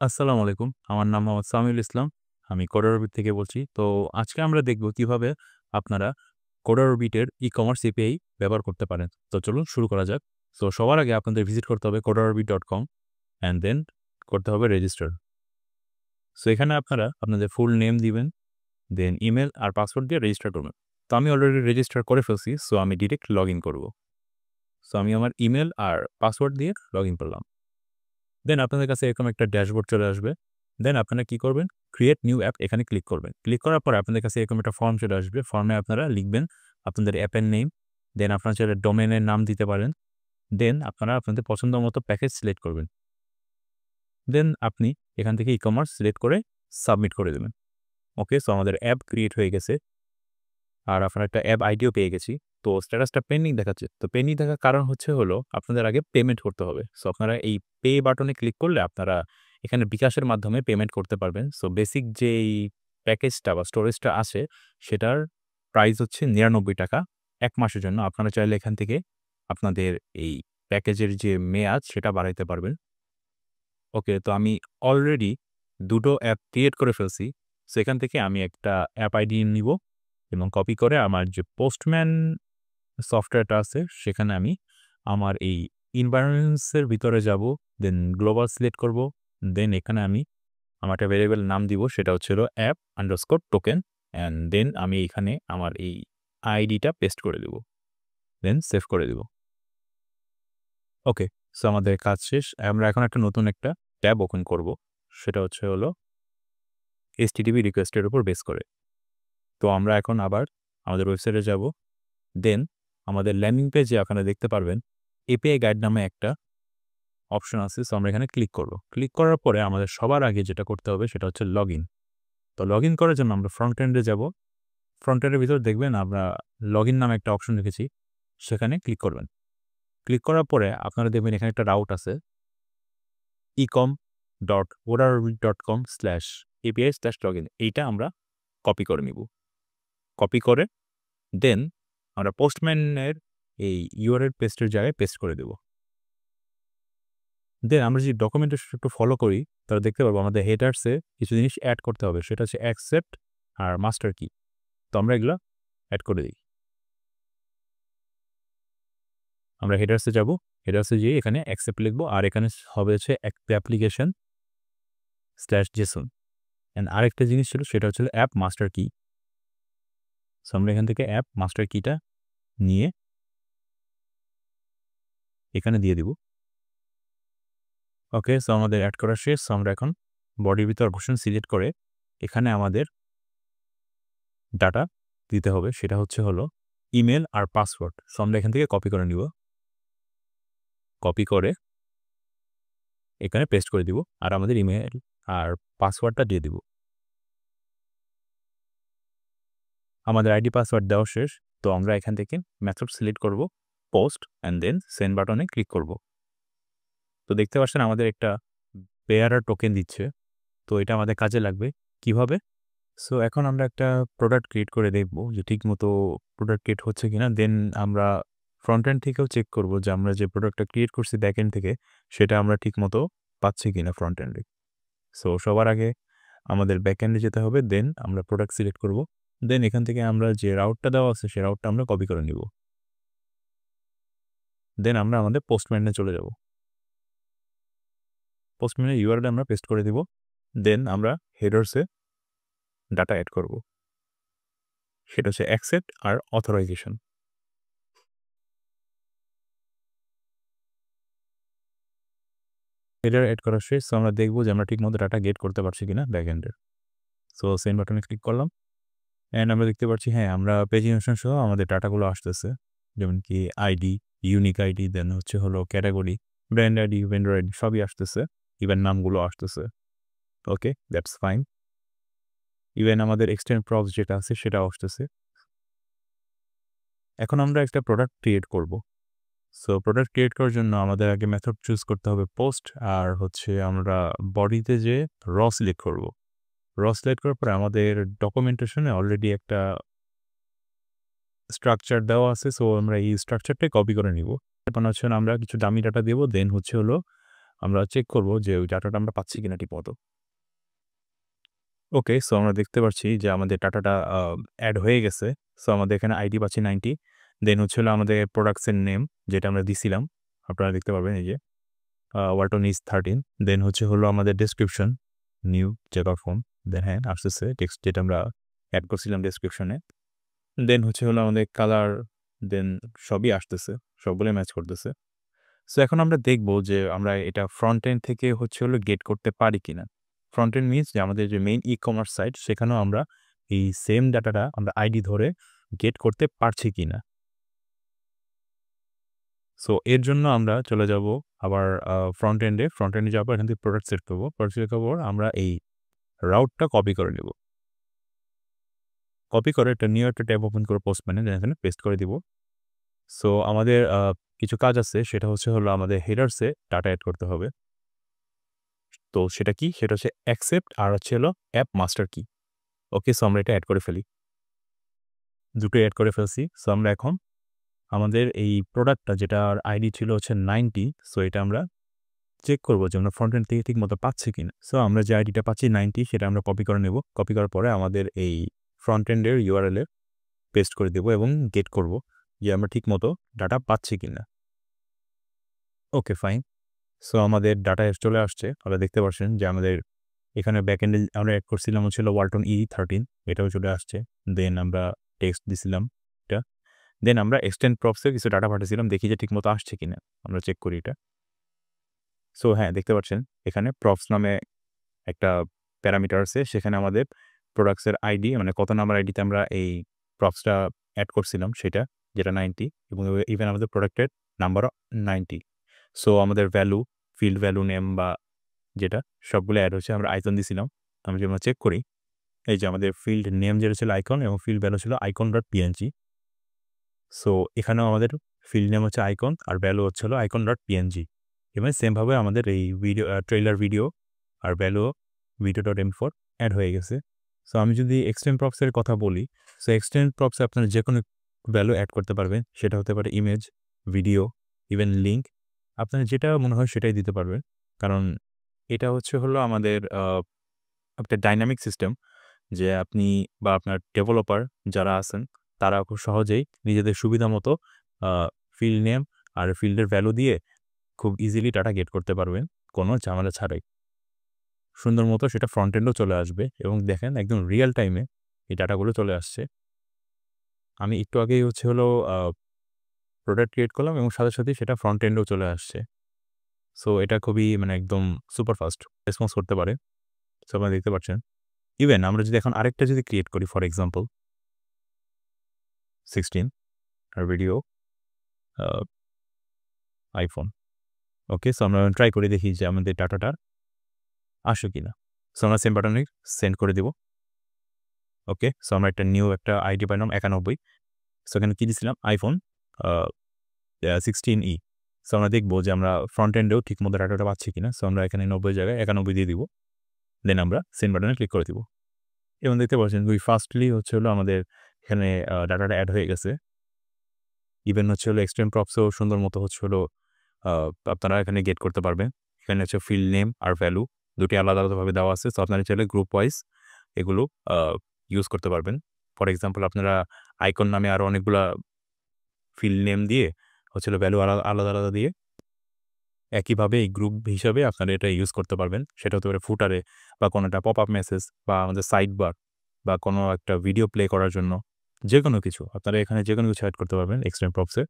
আসসালামু আলাইকুম। আমার নাম মোহাম্মদ সামিউল ইসলাম। আমি কোডারবিট থেকে বলছি। তো আজকে আমরা দেখব কিভাবে আপনারা কোডারবিটের ই-কমার্স এপিআই ব্যবহার করতে পারেন। তো চলুন শুরু করা যাক। সো সবার আগে আপনাদের ভিজিট করতে হবে coderbit.com অ্যান্ড দেন করতে হবে রেজিস্টার। সো এখানে আপনারা আপনাদের ফুল নেম দিবেন, দেন ইমেইল আর পাসওয়ার্ড দিয়ে রেজিস্টার করবেন। তো আমি অলরেডি রেজিস্টার করে ফেলছি। সো আমি ডিরেক্ট লগইন করব। সো আমি আমার ইমেইল আর পাসওয়ার্ড দিয়ে লগইন করলাম। দেন আপনাদের কাছে এরকম একটা ড্যাশবোর্ড চলে আসবে। দেন আপনারা কি করবেন? ক্রিয়েট নিউ অ্যাপ এখানে ক্লিক করবেন। ক্লিক করার পরে আপনাদের কাছে এরকম একটা ফর্ম চলে আসবে। ফর্মে আপনারা লিখবেন আপনাদের অ্যাপের নেম, দেন আপনারা চাইলে ডোমেইনের নাম দিতে পারেন। দেন আপনারা আপনাদের পছন্দ মতো প্যাকেজ সিলেক্ট করবেন। দেন আপনি এখান থেকে ই-কমার্স সিলেক্ট করে সাবমিট করে দেবেন। ওকে, সো আমাদের অ্যাপ ক্রিয়েট হয়ে গেছে। আর আপনার একটা অ্যাপ আইডিও পেয়ে গেছি। তো স্ট্যাটাসটা পেন্ডিং দেখাচ্ছে। তো পেন্ডিং থাকার কারণ হলো আপনাদের আগে পেমেন্ট করতে হবে। সো আপনারা এই পে বাটনে ক্লিক করলে আপনারা এখানে বিকাশের মাধ্যমে পেমেন্ট করতে পারবেন। সো বেসিক যেই প্যাকেজটা বা স্টোরেজটা আছে সেটার প্রাইস হচ্ছে ৳৯৯ ১ মাসের জন্য। আপনারা চাইলে এখান থেকে আপনাদের এই প্যাকেজের যে মেয়াদ সেটা বাড়াইতে পারবেন। ওকে, তো আমি অলরেডি ২ টো অ্যাপ ক্রিয়েট করে ফেলছি। সো এখান থেকে আমি একটা অ্যাপ আইডি নিবো এবং কপি করে আমার যে পোস্টম্যান সফটওয়্যারটা আছে সেখানে আমি আমার এই environments এর ভিতরে যাবো, দেন গ্লোবাল সিলেক্ট করব। দেন এখানে আমি আমার একটা ভেরিয়েবল নাম দিব, সেটা হচ্ছে হলো app_token অ্যান্ড দেন আমি এখানে আমার এই আইডিটা পেস্ট করে দিব। দেন সেভ করে দিব। ওকে, সো আমাদের কাজ শেষ। আমরা এখন নতুন একটা ট্যাব ওপেন করব। সেটা হচ্ছে হলো HTTP রিকোয়েস্টের উপর বেস করে। তো আমরা এখন আবার আমাদের ওয়েবসাইটে যাব। দেন আমাদের ল্যান্ডিং পেজে আপনারা দেখতে পারবেন এপিআই গাইড নামে একটা অপশন আছে। সো আমরা এখানে ক্লিক করব। ক্লিক করার পরে আমাদের সবার আগে যেটা করতে হবে সেটা হচ্ছে লগইন। তো লগইন করার জন্য আমরা ফ্রন্ট এন্ডে যাব। ফ্রন্ট এন্ডের ভিতর দেখবেন আমরা লগইন নামে একটা অপশন রেখেছি। সেখানে ক্লিক করবেন। ক্লিক করার পরে আপনারা দেখবেন এখানে একটা রাউট আছে ecom.coderbit.com/api/login এইটা আমরা কপি করে নিব। কপি করে দেন আমরা পোস্টম্যানের এই ইউআরএল পেস্টের জায়গায় পেস্ট করে দেব। দেন আমরা যদি ডকুমেন্টেশন একটু ফলো করি তাহলে দেখতে পারবো আমাদের হেডার্সে কিছু জিনিস অ্যাড করতে হবে। সেটা হচ্ছে অ্যাকসেপ্ট আর মাস্টার কি। তো আমরা এগুলা অ্যাড করে দিই। আমরা হেডার্সে যাব। হেডার্সে যেয়ে এখানে অ্যাকসেপ্ট লিখবো আর এখানে হবে হচ্ছে অ্যাপ্লিকেশন/জেসন অ্যান্ড আরেকটা জিনিস ছিল সেটা হচ্ছে অ্যাপ মাস্টার কি। সো আমরা এখান থেকে অ্যাপ মাস্টার কিটা নিয়ে এখানে দিয়ে দিব। ওকে, সো আমাদের অ্যাড করা শেষ। সো আমরা এখন বডির ভিতর অপশন সিলেক্ট করে এখানে আমাদের ডাটা দিতে হবে। সেটা হচ্ছে হলো ইমেল আর পাসওয়ার্ড। সো আমরা এখান থেকে কপি করে নিব। কপি করে এখানে পেস্ট করে দিব আর আমাদের ইমেল আর পাসওয়ার্ডটা দিয়ে দিব। আমাদের আইডি পাসওয়ার্ড দেওয়া শেষ। তো আমরা এখান থেকে মেথড সিলেক্ট করব, পোস্ট অ্যান্ড দেন সেন্ড বাটনে ক্লিক করব। তো দেখতে পাচ্ছেন আমাদের একটা বেয়ারার টোকেন দিচ্ছে। তো এটা আমাদের কাজে লাগবে। কিভাবে? সো এখন আমরা একটা প্রোডাক্ট ক্রিয়েট করে দেখব যে ঠিকমতো প্রোডাক্ট ক্রিয়েট হচ্ছে কিনা। দেন আমরা ফ্রন্ট এন্ড থেকেও চেক করব যে আমরা যে প্রোডাক্টটা ক্রিয়েট করছি ব্যাক এন্ড থেকে সেটা আমরা ঠিকমতো পাচ্ছি কিনা ফ্রন্ট এন্ডে। সো সবার আগে আমাদের ব্যাক এন্ডে যেতে হবে। দেন আমরা প্রোডাক্ট সিলেক্ট করব। দেন এখান থেকে আমরা যে রাউটটা দেওয়া আছে সেই রাউটটা আমরা কপি করে নিব। দেন আমরা আমাদের পোস্টম্যানে চলে যাব। পোস্টম্যানের ইউআরএল আমরা পেস্ট করে দিব। দেন আমরা হেডার্সে ডাটা অ্যাড করব। সেটা হচ্ছে অ্যাকসেপ্ট আর অথরাইজেশন। হেডার এড করা শেষ। সো আমরা দেখব যে আমরা ঠিকমতো ডাটা গেট করতে পারছি কিনা ব্যাক এন্ডের। সো সেন্ড বাটনে ক্লিক করলাম অ্যান্ড আমরা দেখতে পাচ্ছি হ্যাঁ, আমরা পেজ ইনফরমেশন সহ আমাদের ডাটাগুলো আসতেছে। যেমন কি আইডি, ইউনিক আইডি, দেন হচ্ছে হলো category, brand ID, vendor ID সবই আসতেছে। ইভেন নামগুলো আসতেছে। ওকে, দ্যাটস ফাইন। ইভেন আমাদের এক্সটেন্ড প্রপস যেটা আছে সেটাও আসতেছে। এখন আমরা একটা প্রোডাক্ট ক্রিয়েট করব। সো প্রোডাক্ট ক্রিয়েট করার জন্য আমাদের আগে মেথড চুজ করতে হবে পোস্ট আর হচ্ছে আমরা বডিতে যেয়ে সিলেক্ট করব। সিলেক্ট করার পরে আমাদের ডকুমেন্টেশনে অলরেডি একটা স্ট্রাকচার দেওয়া আছে। সো আমরা এই স্ট্রাকচারটাই কপি করে নিব। এখন হচ্ছে আমরা কিছু ডামি ডাটা দেব। দেন হচ্ছে হলো আমরা চেক করব যে ওই ডাটাটা আমরা পাচ্ছি কিনা ঠিকমতো। ওকে, সো আমরা দেখতে পাচ্ছি যে আমাদের ডাটাটা এড হয়ে গেছে। সো আমাদের এখানে আইডি পাচ্ছি 90, দেন হচ্ছে হলো আমাদের প্রোডাক্টসের নেম যেটা আমরা দিছিলাম। আপনারা দেখতে পারবেন এই যে ওয়ালটন ইজ 13, দেন হচ্ছে হলো আমাদের ডেসক্রিপশন নিউ জেকা ফোন, দেন হ্যাঁ আসতেছে টেক্সট যেটা আমরা অ্যাড করছিলাম ডেসক্রিপশনে, দেন হচ্ছে হলো আমাদের কালার, দেন সবই আসতেছে, সবগুলো ম্যাচ করতেছে। সো এখন আমরা দেখব যে আমরা এটা ফ্রন্ট এন্ড থেকে হচ্ছে হলো গেট করতে পারি কিনা। ফ্রন্ট এন্ড মিনস যে আমাদের যে মেইন ই-কমার্স সাইট সেখানেও আমরা এই সেম ডাটাটা আমরা আইডি ধরে গেট করতে পারছি কিনা। সো এর জন্য আমরা চলে যাব আবার ফ্রন্ট এন্ডে যাওয়ার পর এখান থেকে প্রোডাক্ট সেট করব। প্রোডাক্ট সেট করার পর আমরা এই রাউটটা কপি করে নেব। কপি করে একটা নিউ একটা ট্যাব ওপেন করে পোস্টম্যানে এখানে পেস্ট করে দিব। সো আমাদের কিছু কাজ আছে, সেটা হচ্ছে হলো আমাদের হেডার্সে ডাটা এড করতে হবে। তো সেটা কি? সেটা হচ্ছে অ্যাকসেপ্ট আর হচ্ছে হলো অ্যাপ মাস্টার কি। ওকে, সো আমরা এটা এড করে ফেলি। দুটোই এড করে ফেলছি। সো আমরা এখন আমাদের এই প্রোডাক্টটা যেটার আইডি ছিল হচ্ছে 90, সো এটা আমরা চেক করব যে আমরা ফ্রন্ট এন্ড থেকে ঠিকমতো পাচ্ছি কিনা। সো আমরা যে আইডিটা পাচ্ছি 90 সেটা আমরা কপি করে নেব। কপি করার পরে আমাদের এই ফ্রন্ট এন্ডের URL এ পেস্ট করে দেব এবং গেট করব যে আমরা ঠিকমতো ডাটা পাচ্ছি কিনা। ওকে, ফাইন। সো আমাদের ডাটা চলে আসছে। আপনারা দেখতে পাচ্ছেন যে আমাদের এখানে ব্যাকএন্ডে আমরা এড করছিলাম হচ্ছিল ওয়ালটন E13, এটাও চলে আসছে। দেন আমরা টেক্সট দিছিলাম এটা। দেন আমরা এক্সটেন্ড প্রপসে কিছু ডাটা পাঠিয়েছিলাম, দেখি যে ঠিকমতো আসছে কিনা। আমরা চেক করি এটা। সো হ্যাঁ, দেখতে পাচ্ছেন এখানে প্রপস নামে একটা প্যারামিটার আছে, সেখানে আমাদের প্রোডাক্টসের আইডি মানে কত নাম্বার আইডিতে আমরা এই প্রপসটা অ্যাড করছিলাম সেটা, যেটা 90, এবং ইভেন আমাদের প্রোডাক্টের নাম্বারও 90। সো আমাদের ভ্যালু, ফিল্ড ভ্যালু, নেম বা যেটা সবগুলো অ্যাড হচ্ছে। আমরা আইকন দিছিলাম। আমরা যদি চেক করি, এই যে আমাদের ফিল্ড নেম যেটা ছিল আইকন এবং ফিল্ড ভ্যালু ছিল icon.png। সো এখানেও আমাদের ফিল্ড নেম হচ্ছে আইকন আর ভ্যালু হচ্ছে হলো icon.png। এবং সেমভাবে আমাদের এই ভিডিও ট্রেইলার ভিডিও আর ভ্যালু video.m4 অ্যাড হয়ে গেছে। সো আমি যদি এক্সটেন্ড প্রপসের কথা বলি, সো এক্সটেন্ড প্রপসে আপনারা যে কোনো ভ্যালু অ্যাড করতে পারবেন। সেটা হতে পারে ইমেজ, ভিডিও, ইভেন লিঙ্ক। আপনার যেটা মনে হয় সেটাই দিতে পারবেন। কারণ এটা হচ্ছে হলো আমাদের একটা ডাইনামিক সিস্টেম, যে আপনি বা আপনার ডেভেলপার যারা আছেন তারা খুব সহজেই নিজেদের সুবিধা মতো ফিল্ড নেম আর ফিল্ডের ভ্যালু দিয়ে খুব ইজিলি ডাটা গেট করতে পারবেন কোনো ঝামেলা ছাড়াই। সুন্দর মতো সেটা ফ্রন্ট এন্ডও চলে আসবে এবং দেখেন একদম রিয়েল টাইমে এই ডাটাগুলো চলে আসছে। আমি একটু আগেই হচ্ছে হলো প্রোডাক্ট ক্রিয়েট করলাম এবং সাথে সাথেই সেটা ফ্রন্ট এন্ডেও চলে আসছে। সো এটা খুবই মানে একদম সুপার ফাস্ট রেসপন্স করতে পারে। সো আপনারা দেখতে পাচ্ছেন। ইভেন আমরা যদি এখন আরেকটা যদি ক্রিয়েট করি, ফর এক্সাম্পল 16 আর ভিডিও আইফোন। ওকে, সো আমরা ট্রাই করে দেখি যে আমাদের ডাটাটা আসে কিনা। সো আমরা সেম বাটনে সেন্ড করে দিব। ওকে, সো আমরা একটা নিউ একটা আইডি পাইলাম 91। সো এখানে কি দিছিলাম? IPhone 16E। সো আমরা দেখবো যে আমরা ফ্রন্ট এন্ডেও ঠিকমতো ডাটাটা পাচ্ছি কিনা। সো আমরা এখানে 90 জায়গায় 91 দিয়ে দিব। দেন আমরা সেন্ড বাটনে ক্লিক করে দিব এবং দেখতে পাচ্ছেন খুবই ফাস্টলি হচ্ছে হলো আমাদের এখানে ডাটাটা অ্যাড হয়ে গেছে। ইভেন হচ্ছে হলো এক্সটেন্ড প্রপসেও সুন্দর মতো হচ্ছে হলো আপনারা এখানে গেট করতে পারবেন। এখানে হচ্ছে ফিল্ড নেম আর ভ্যালু দুটি আলাদা আলাদাভাবে দেওয়া আছে। সো আপনারা চাইলে গ্রুপ ওয়াইজ এগুলো ইউজ করতে পারবেন। ফর এক্সাম্পল আপনারা আইকন নামে আরও অনেকগুলা ফিল্ড নেম দিয়ে হচ্ছে হলো ভ্যালু আলাদা আলাদা দিয়ে একইভাবে এই গ্রুপ হিসাবে আপনারা এটা ইউজ করতে পারবেন। সেটা হতে পারে ফুটারে বা কোনো একটা পপ আপ মেসেজ বা আমাদের সাইড বার বা কোনো একটা ভিডিও প্লে করার জন্য যেকোনো কিছু। আপনারা এখানে যেকোনো কিছু অ্যাড করতে পারবেন এক্সটেন্ড প্রপসে।